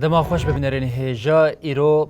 دما خوش ببینرین هجا ایرو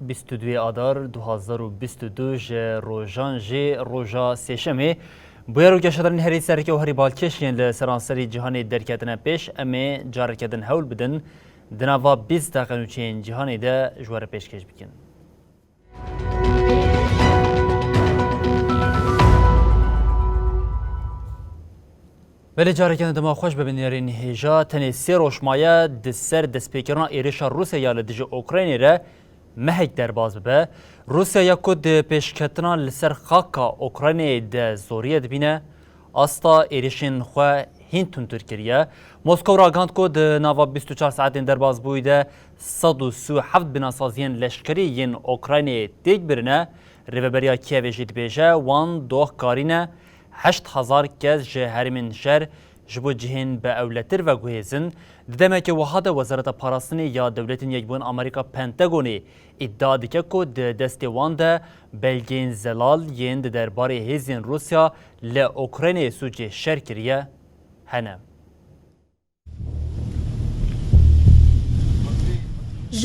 22 آدار 2022 روژان جی روژا سیشمی بویا رو گشترین هری سرکی و هری بالکشین لسرانسری جهانی درکتن پیش امی جارکتن هول بدن دناوا 20 دقیقه نوچین جهانی ده جوار پیشکش بکن. ولی جارکن دما خوش ببینرین هجا تنی سی روشمایه دسر دسپیکران ایریشا روسیا یا لدیج اوکراینی را مهک در باز ببه روسیا یا کد پیشکتنا لسر خاکا اوکراینی ده زوریه دبینه استا ایریشین خواه هینتون ترکیه مسکو را گاند کد ناوا 24 ساعتین در باز بویده 137 بناسازین لشکری ین اوکراینی دیگ برنه ریوبریا کیوی جید بیجه وان دوخ کارینه 8000 کس جه هرمین شهر جبو جهین به اولتر و گوهیزن دیدمه که وحاد وزارت پاراستنی یا دولت یکبون امریکا پنتاگونی ادعا دیگه که دستی وانده بلگین زلال یند درباره هیزین روسیا ل سوچه شرکریه هنه.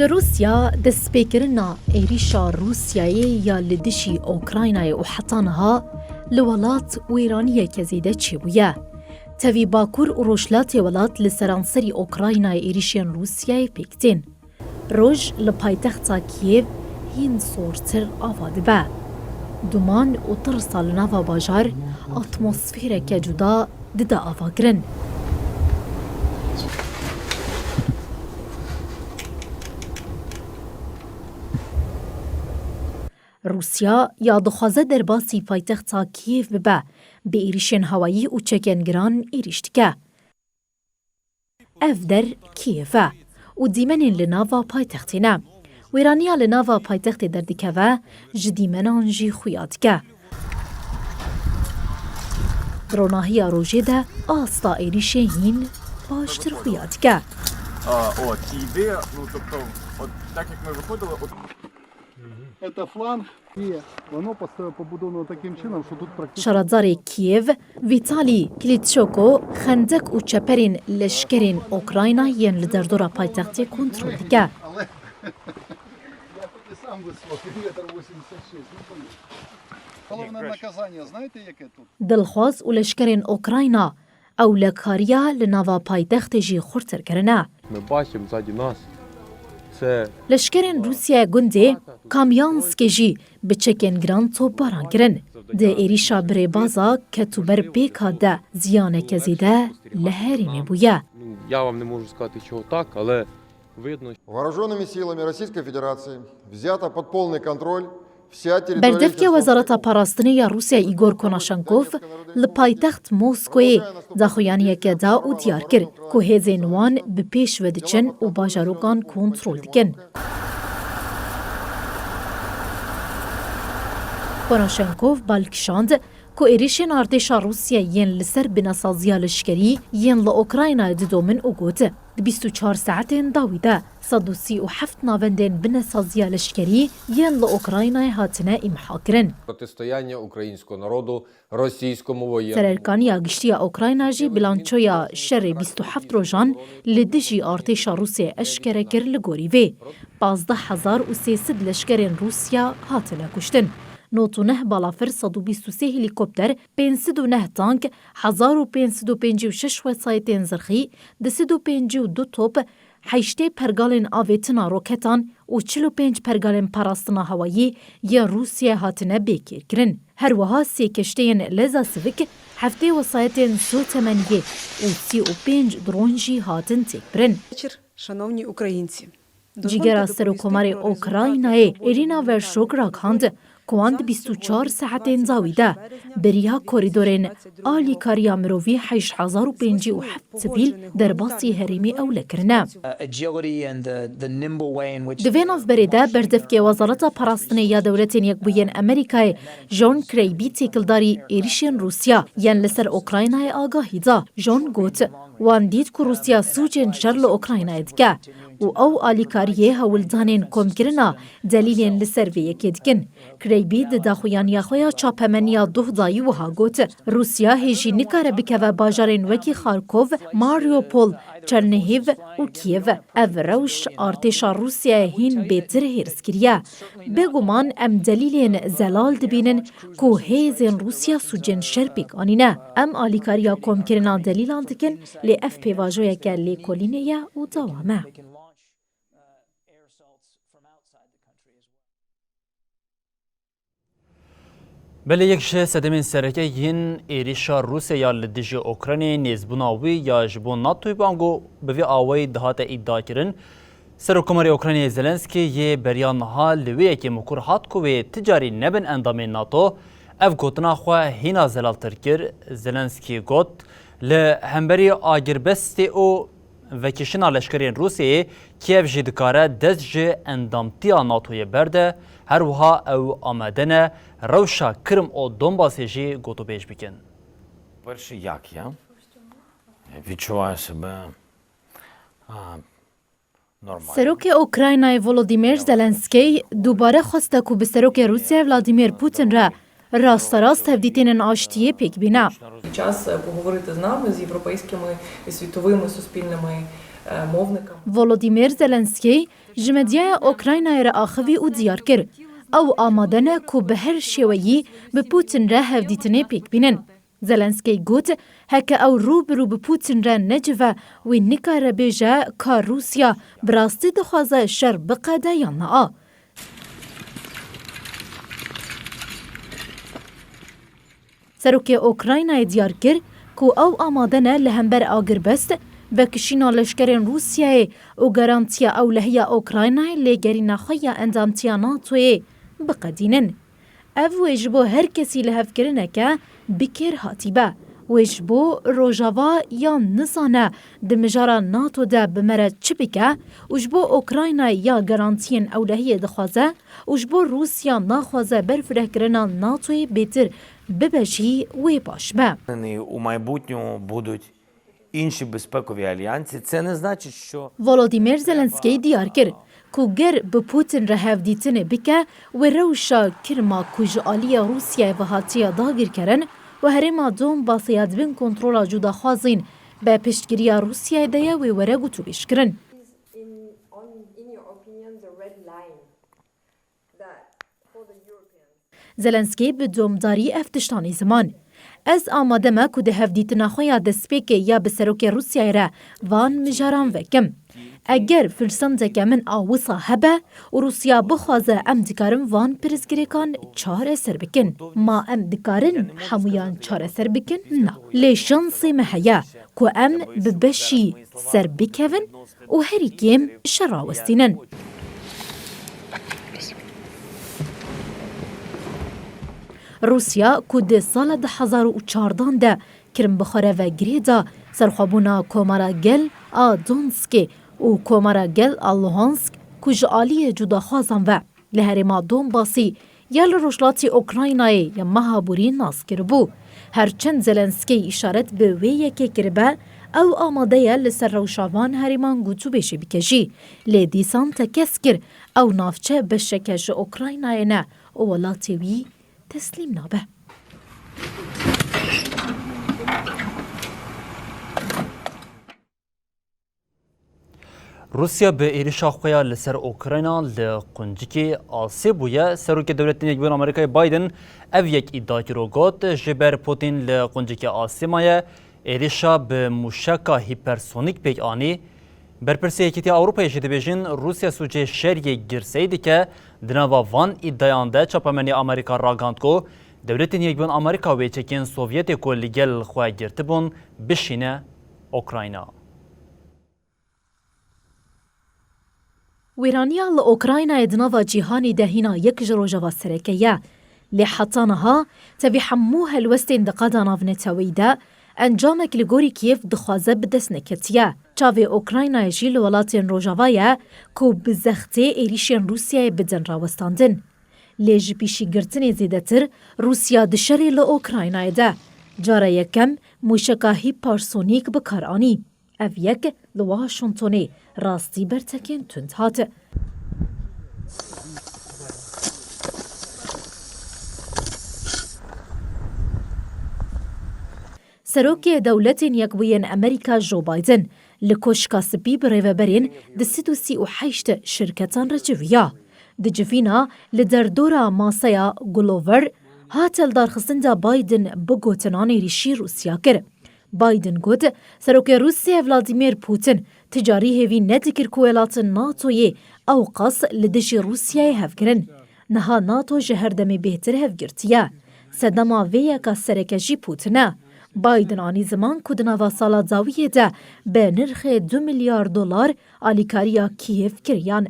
روسیا دسپیکرنا ایریشا روسیایی یا لدشی اوکراینای و حتانها لولات و ایرانیه که زیده چی بویه. تاوی باکور و روشلات ولات لسرانسری اوکراینای ایریشین روسیای پیکتین. روژ لپایتختا کیف هین سورتر آواده به. دومان و ترسال نوا باجار اتمسفیره که جدا دده آوا گرن. روسیا یا دخوازه در باسی پایتختا کیف ببه به ایریشن هوایی و چکنگران ایریشتگه. اف در کیفه و دیمنین لناوا پایتختینه. ویرانیا لناوا پایتخت در دکوه جدیمنان جی خویادگه. روناهی روژه ده آستا ایریشه هین باشتر خویادگه. Іде, тобто, так як ми виходили, Це фланг, і воно побудовано таким чином, що тут практично... شارادزار کیف ویتالی کلیتشوکو خندق و چپرین لشکرین اوکراینا ین لدردورا پایتختی کنترل دیگه. Але я тут і сам високий, метр 86. Головне наказання, знаєте, яке тут? دلخواز و لشکرین اوکراینا او لکاریا لناوا پایتخت جی خورتر کرنه. Ми бачимо ззаді нас. Це لشکرین روسیه گنده کامیانسکی جی بچکن گران تو باران کرن. ده ایریشا بری بازا که تو بر پیکا ده زیانه که زیده لحری می بویه. я вам не можу сказати, чого так, але видно, Вооруженными силами Российской Федерации взято под полный контроль вся территория... بردفکی وزارت پاراستنی روسیه ایگور کناشنکوف لپایتخت موسکوی داخویانیه که دا او دیار کرد که هزین وان به پیش ودچن و باجاروگان کنترل دکن. کناشنکوف بالکشاند که ایریشن ارتشا روسیه ین لسر بناسازیا لشکری ین لأوکراینای ددومن او گوته. 24 ساعتین داویده 137 ناوندین بناسازیا لشکری ین لأوکراینای هاتنه امحا کرن. Протистояння українського народу російському воєнному. سررکانی گشتی اوکراینا جی بلانچویا شر 27 روزان لدجی ارتشا روسیه اشکره کر لگوری وی 12300 لشکرین روسیا هاتنه کشتن. 99 بالافر 123 هلیکوپتر 509 تانک 1556 وسایتین زرخی 252 توپ 8 پرگالین آویتنا روکتان و 45 پرگالین پاراستنا هوایی یا روسیه هاتنه بیکیر کرن. هر وها سی کشتین لزا سویک هفته وسایتین سو تمنیه و 35 درونجی هاتن تک برن. Шановні українці, جیگر سروکمار اوکراینای ایرینا ورشوک را کاند کواند 24 ساعتین زاویده بریا کوریدورین آلی کاریا مروی 8057 سویل در باسی هریمی اوله کرنه. دویناف بریده بردفکی وزارت پاراستنی یا دولتین یک بوین امریکای جون کریبی تیکلداری ایریشین روسیا ین لسر اوکراینای آگاهی دا. جون گوت وان دید که روسیا سوچین شرل اوکراینای دگه و او آلیکاریه هولدانین کم کرنا دلیلین لسر وی یکیدکن. کریبی داخویان یاخویا چاپمنیا دوه دایی وها گوت روسیا هیجی نکاره بکوه باجارین وکی خارکوف، ماریوپول، چرنهیو و کیو. او روش ارتشا روسیه هین بیتر هرس کریه. بگومان ام دلیلین زلال دبینن که هیزن روسیا سوجن شرپیک آنینه. ام آلیکاریا کم کرنا دلیلان دکن لی اف پیواجویا که لی کلینه و دوامه. بله یکش سدمین سرکه ین ایریشا روسیه یا لدیج اوکراینی نیزبوناوی یا جبون ناتوی بانگو بوی آوی دهات ادعا کرن. سرکماری اوکراینی زلنسکی یه بریان ها لویه که مکور هات کوی تجاری نبن اندام ناتو اف گوتنا خواه هینا زلال ترکر. زلنسکی گوت لهمبری آگر بستی او وکیشنا لشکرین روسیه کیف جدکاره دست جه اندامتیا ناتوی برده هر وها او آمدنه روشا کرم او دونباسی جی گوتو بیش بکن. Перше, як я відчуваю себе нормально. سروک اوکراینای ولودیمیر زلنسکی دوباره خواسته که به سروک روسیه ولادیمیر پوتین را راست هفدیتین آشتیه پیک بینه. Час поговорити з нами, з європейськими і світовими суспільними мовниками. ولودیمیر زلنسکی جمدیه اوکراینای را آخوی او دیار کرد. او آمادنه که به هر شویی به پوتین را هفدیتینه پیک بینن. زلنسکی گوت هکه او رو به پوتین را نجوه و نکاره بیجه که روسیا براستی دخوازه شر بقده یا نه. سروک اوکراینای دیار کرد که او آمادنه لهمبر آگر بست به کشینا لشکرین روسیه و گارانتیا او لحیا اوکراینای لگری نخویا اندامتیا ناتوی بقدینن. او ویجبو هر کسی لحف کرنه که بکر هاتیبه. ویجبو روژاوا یا نزانه دمجارا ناتو ده بمره چی بکه ویجبو اوکراینای یا گارانتین او لحیا دخوازه ویجبو روسیا نخوازه برفره کرنا ناتوی بیتر ببجی وی باش به. У майбутньому будуть інші безпекові альянси. Це не значить, що ولودیمیر زلنسکی دیار کرد که گر به پوتین را هفدیتنه بکه و روشا کرما کجالی روسیه و هاتیا داگیر کرن و هرما دوم باسیاد بین کنترولا جدا خوازین به پشتگیری روسیه دیا و وره گوتو بیش کرن. زلنسکی به دومداری افتشتانی زمان. از آماده ما که ده هفدیتنا خویا دسپیک یا به سروک روسیه را وان مجاران وکم. اگر فرسنده من آوصا هبه و روسیا بخوازه ام دکارم وان پرزگریکان چار سر بکن. ما ام دکارن حمویان چار سر بکن؟ نه. لی شانسی مهیا که ام ببشی سر بکون و هری کم شراوستینن. روسیا که ده سال 2014 ده کرم بخاره و گریدا سرخوابونا کومارا گل دونسکی و کومارا گل لوهانسک کجالی جدا خوازن و لهرما دونباسی یا لروشلاتی اوکراینای یا مهابوری ناس کربو. هرچند زلنسکی اشارت به ویه که کربه او آماده یا لسر روشاوان هریمان گوتو بشه بکشی. لیدیسان تکس کر او نافچه بشکش اوکراینای نه و ولاتی وی تسلیم نابه. روسیا به ایریشا خویا لسر اوکراینا لقنجکی آسی بویا سروک دولت نیکبین آمریکای بایدن او یک ادعا کرو گوت جبر پوتین لقنجکی آسی مایه ایریشا به موشکا هیپرسونیک پیک آنی برپرسی یکیتی اروپای جدی بیجین روسیا سوچه شریع گرسیدی که دنوا وان ادعایانده چاپمنی آمریکا راگاند کو دولت نیکبین آمریکا و چکین سوویت کو لگل خواه گرتی بون بشینه اوکراینا. ویرانیا لأوکراینای دنوا جیهانی دهینا یک جروجوا سرکیه لحطانها تبی حموها الوستین دقادا نافنتاویده انجامک لگوری کیف دخوازه بدست نکتیه. چاوی اوکراینای جیل ولاتین روژاوایه که بزخته ایریشین روسیای بدن راوستاندن. لیج پیشی گرتنی زیده تر روسیا دشری لأوکراینای ده. جاره یکم موشکا هیپارسونیک بکارانی. او یک لواشنطنی راستی برتکین تند هات. سروک دولت یکبوین امریکا جو بایدن لکوشکا سپی بریوبرین د 338 شرکتان رجویا. د جوینا لدردورا ماسایا گلوور هاتل دارخستن دا بایدن بگوتنان ریشی روسیا کر. بایدن گوت سروک روسیا ولادیمیر پوتین تجاری هیوی ندکر کویلات ناتوی او قاس لدجی روسیای هفگرن. نها ناتو جهردمی بهتر هفگرتیه. سدما ویا که سرکجی پوتنه. بایدن آنی زمان کدنا و سالا زاویه ده به نرخ $2 میلیارد آلیکاریا کیف کریان.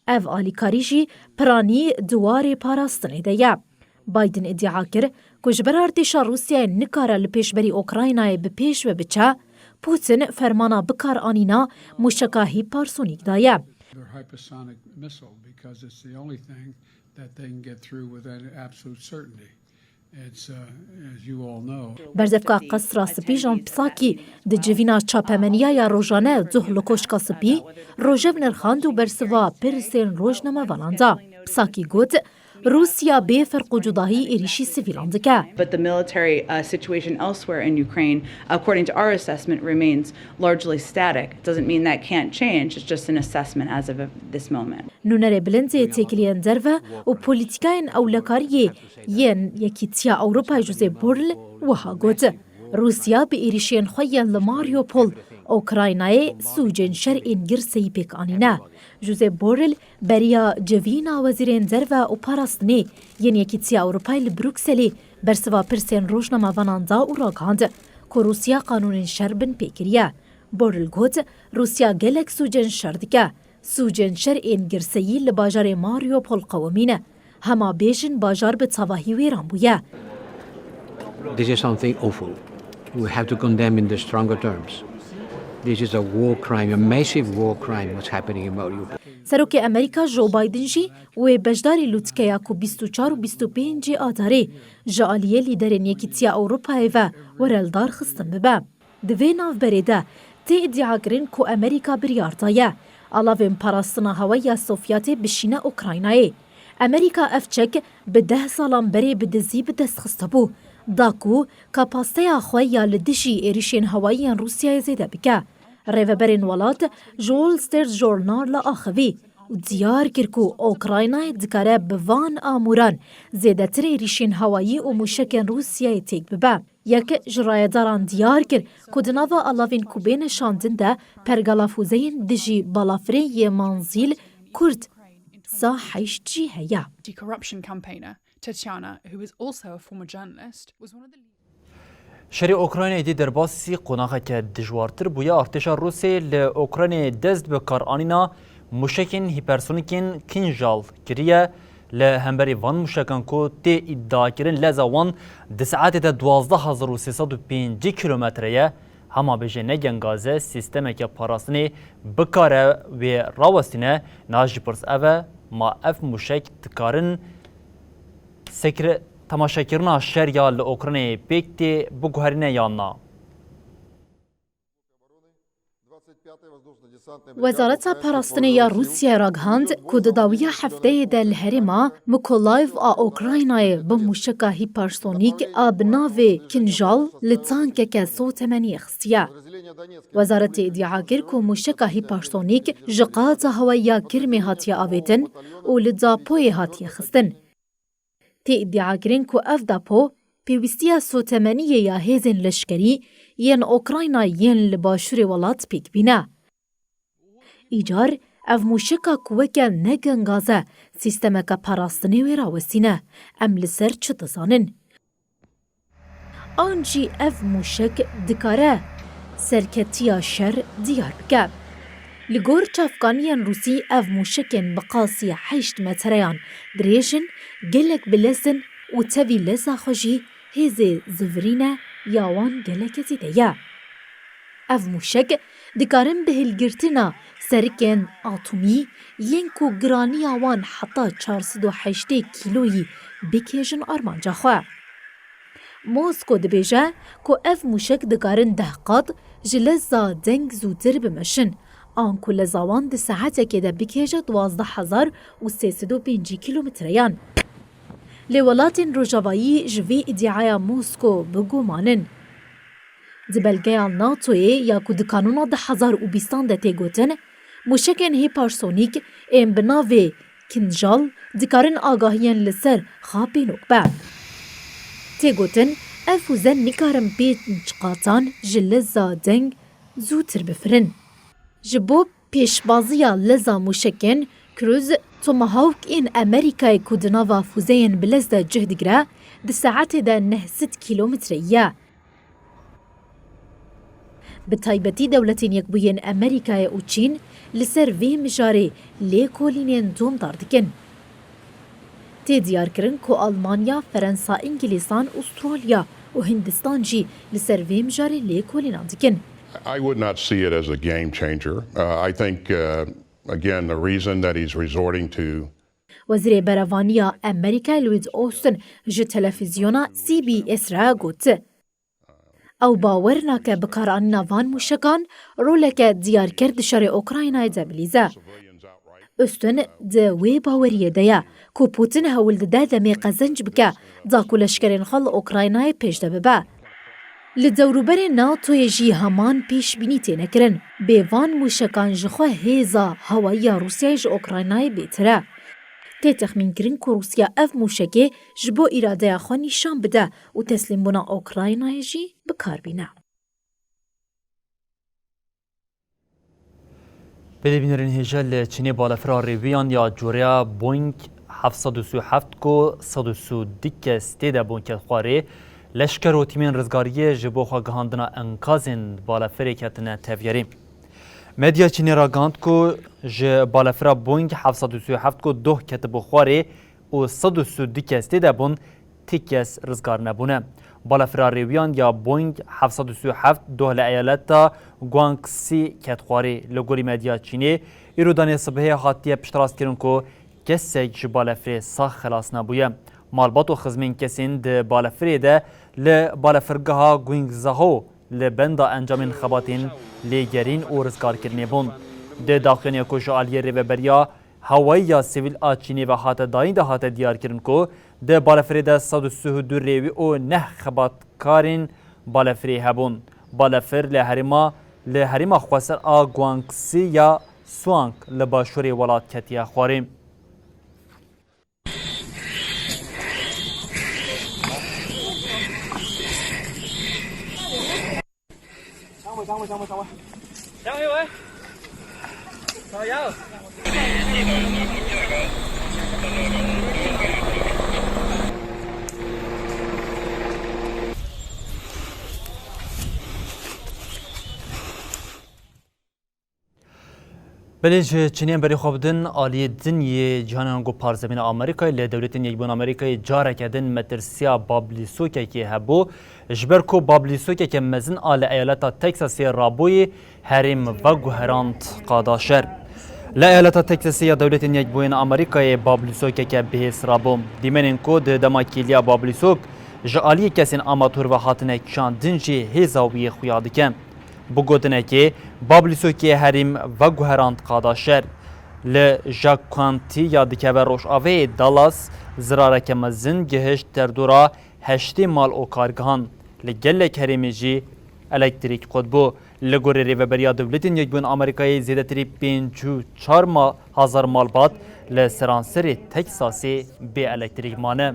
او آلیکاری جی پرانی دوار پاراستنه ده. بایدن ادعا کرد که جبر ارتشا روسیه نکاره لپیشبری اوکراینای بپیش و بچه پوتین فرمانا بکار آنینا موشکا هیپارسونیک دایه. برزفکا قصرا سپی جان پساکی د جوینا چاپمنیا یا روژانه زه لکوشکا سپی روژو نرخاند و برسوا پرسین روژنما والاندا. پساکی گوت روسیا به فرق و جداهی ایریشی سیویلان دکه. But the military situation elsewhere in Ukraine, according to our assessment, remains largely static. It doesn't mean that can't change. It's just an assessment as of this moment. نونر بلنزی تکلیان درو و پولیتیکاین اولکاریه ین یکیتیا اوروپا جوزه بورل وها گوت. روسیا به ایریشین خویان لماریوپول اوکراینای سوجن شر انگرسی پیک آنینه. جوزه بورل بریا جوینا وزیرین درو و پاراستنی ین یکیتیا اوروپای لبروکسلی برسوا پرسین روشنما واناندا و راگاند که روسیا قانون شر بن پیکریه. بورل گوت روسیا گلک سوجن شر دکه. سوجن شر انگرسی لباجار ماریوپول قومینه. هما بیشن باجار به تواهی ویران بویه. This is something awful. We have to condemn in the stronger terms. This is a war crime, a massive war crime what's happening in Mariupol. سروک امریکا جو بایدن جی و بجداری لوتکیا کو 24 و 25 آذری جالیه لیدرین یکیتیا اوروپای و ورلدار خستن ببه. دوی ناو بریده تی ادعا کرن کو امریکا بریارتایه. علاوه پاراستنا هوایی سوفیاتی بشینه اوکراینایی. امریکا افچک به 10 سالان بری به دزی به دست خسته بو. داکو کپاسته آخوی لدشی ایریشین هوایی روسیای زیده بکه. ریوبرین ولات جول سترز جورنال آخوی و دیار کرکو اوکراینای دکاره بوان آموران زیده تر ایریشین هوایی و موشکن روسیای تیک ببه. یک جرایداران دیار کر کدناوا علاوین کوبین شاندنده پرگلافوزین دجی بالافری منزیل کرد سا حیش جی هیا. Tatiana, who is also a former journalist, was one of the شری اوکراین دی در باسی قناقه که دجوارتر بویا ارتشا روسی ل اوکراین دست به کارآنینا موشکین هیپرسونیکین کینجال کریه ل همبری وان موشکان کو تی ادعا کرن لزا وان د ساعت 12305 کیلومتریه هما بجه نگن گازه سیستم که پاراستنی بکاره و راوستینه ناجی پرس اوه ما اف موشک تکارن سکر تماشاکرنا شریا لأوکراینی بیکتی بگوهرینه یاننا. وزارت پاراستنی روسیه راگهاند که داویه هفته دل هرما مکولایف اوکراینای به موشکا هیپرسونیک آبناوی کنجال لطانک که صوت منی خستیه. وزارت ادعا کرد که موشکا هیپرسونیک جقات هوایی کرمی هاتیه آویدن و لدزاپوی هاتیه خستن. تی ادعا کرن که اف داپو پیوستیا سوتمنیه یا هیزن لشکری ین اوکراینا ین لباشور ولات پیک بینه. ایجار اف موشکا کوکه نگنگازه سیستم که پاراستنی و راوستینه ام لسر چه تزانن. آنجی اف موشک دکاره سرکتیا شر دیار بکه. لگور چافکانیان روسی اف موشکن بقاسی 8 متریان دریشن گلک بلسن و تاوی لسا خوشی هزه زفرینه یاوان گلک زیده یا. اف موشک دکارن به هلگرتنا سرکن آتومی ینکو گرانی آوان حتی 408 کیلویی بکیجن آرمانجا خواه. موسکو دبیجه که اف موشک دکارن دهقات جلزا دنگ زودتر بمشن آنکو لزاوان ده ساعته که ده بکیجه 12305 کیلومتریان. لولاتین روژاوایی جوی ادعای موسکو بگو مانن. Di belgeya NATOyê ya ku di kanûna 2020 de tê gotin, mûşekên hîpersonîk ên bi navê Kinjal dikarin agahiyên li ser xapê nokbe. Tê gotin, ev fûze nikarin pê çiqatan ji leza deng zûtir bifirin. Ji bo pêşbaziya leza mûşekên, Cruise Tomahawk ên Amerîkayê ku di nava fûzeyên bilez de cih digire, di saetê de 90 kîlometre ye. Bi taybetî dewletên Yekbûyên Amerîkayê û Çîn li ser vê mijarê lêkolînên domdar dikin. Tê diyarkirin ku Almanya, Ferensa, İngîlîstan, Avustralya û Hindistan jî li ser vê mijarê lêkolînan dikin. I would not see it as a game changer. I think, again, the reason that he's resorting to Wezîrê Berevaniya Amerîkayê Lloyd Austin ji televizyona CBS re got. Ew bawer nake bikaranîna van mûşekan roleke diyarkir di şerê Ukraynayê de bilîze. Austin di wê baweriyê de ye ku Putin hewil dide demê qezenc bike da ku leşkerên xwe li Ukraynayê pêş de bibe. Li dewrûberê NATOyê jî heman pêşbînî tê nekirin. Bê van mûşekan ji xwe hêza hewayiya Rûsyayê ji Ukraynayê bêtir e. Tê texmînkirin ku Rûsya ev mûşekê ji bo îradeya xwe nîşan bide û teslîmbûna Ukraynayê jî bikarbîne. Bêdebînerên hêja li Çînê balafira rêviyan ya coreya Boeing 737 ku 102 kes tê de bûn ketxwarê, leşker û tîmên rizgariyê ji bo xwe gihandina enkazên balafirê ketine tevyerê. Medya Çînê ra gihand ku ji balafira Boeing 737 ku 2 ketibû xwarê û 102 kes tê de bûn, tî kes rizgar nebûne. Balafira rêviyan ya Boeing 737 doh li eyaleta Guangxi ketxwarê li gorî medya Çînê îro danê sibihê hatiye piştrast kirin ku kesek ji balafirê sax xelas nebûye. Malbat û xizmên kesên di balafirê de li balafirgeha Guangzhou li benda encamên xebatên lêgerîn û rizgarkirinê bûn. Di daxiyaniya ku ji aliyê rêveberiya hewayiya sivîl a Çînê ve hate dayîn de hate diyarkirin ku di balafirê de 132 rêvî û 9 xebatkarên balafirê hebûn. Balafir li herêma xweser a Guangxi ya Suang li başûrê welat ketiye xwarê. Belêj Çînên berê xwe bidin aliyê dinyê cihanan got parzemîna Amerîkayê li dewletên Yekbûn Amerîkayê careke din metirsiya bablîsokekê hebû ji ber ku bablîsokeke mezin a li eyaleta Texasê rabûyê herêm veguherand qada şer. Li eyaleta Texasê ya dewletên Yekbûyên Amerîkayê bablîsokeke bihês rabû. Dîmenên ku di dema kêliya bablîsok ji aliyê kesên amatûr ve hatine kişandin jî hêza wî xuya dike. Bu gotinekê bablîsokê herêm veguherand qada şer. Li Jackcounty ya dikeve Rojavayê Dallas zirareke mezin gihişt derdora 8 mal û kargihan. Li gelek herêmê jî elektrîk qutbû. Li gorî rêveberiya dewletên Yekbûn Amerîkayê zêdetirî 54,000 malbat li seranserê Texasê bê elektrîk mane.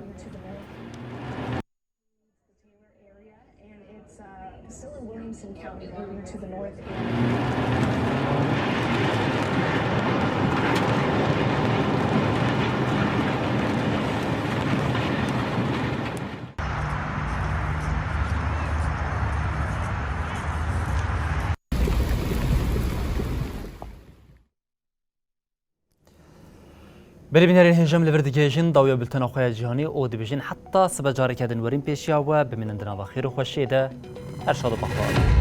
Beribînerên hêjem li vir digihêjin dawiya biltena xwe ya cîhanî û dibêjin heta sibe carekê din werîn pêşiya we bimînin di nava xêr û xweşiyê de her şad û bextewar.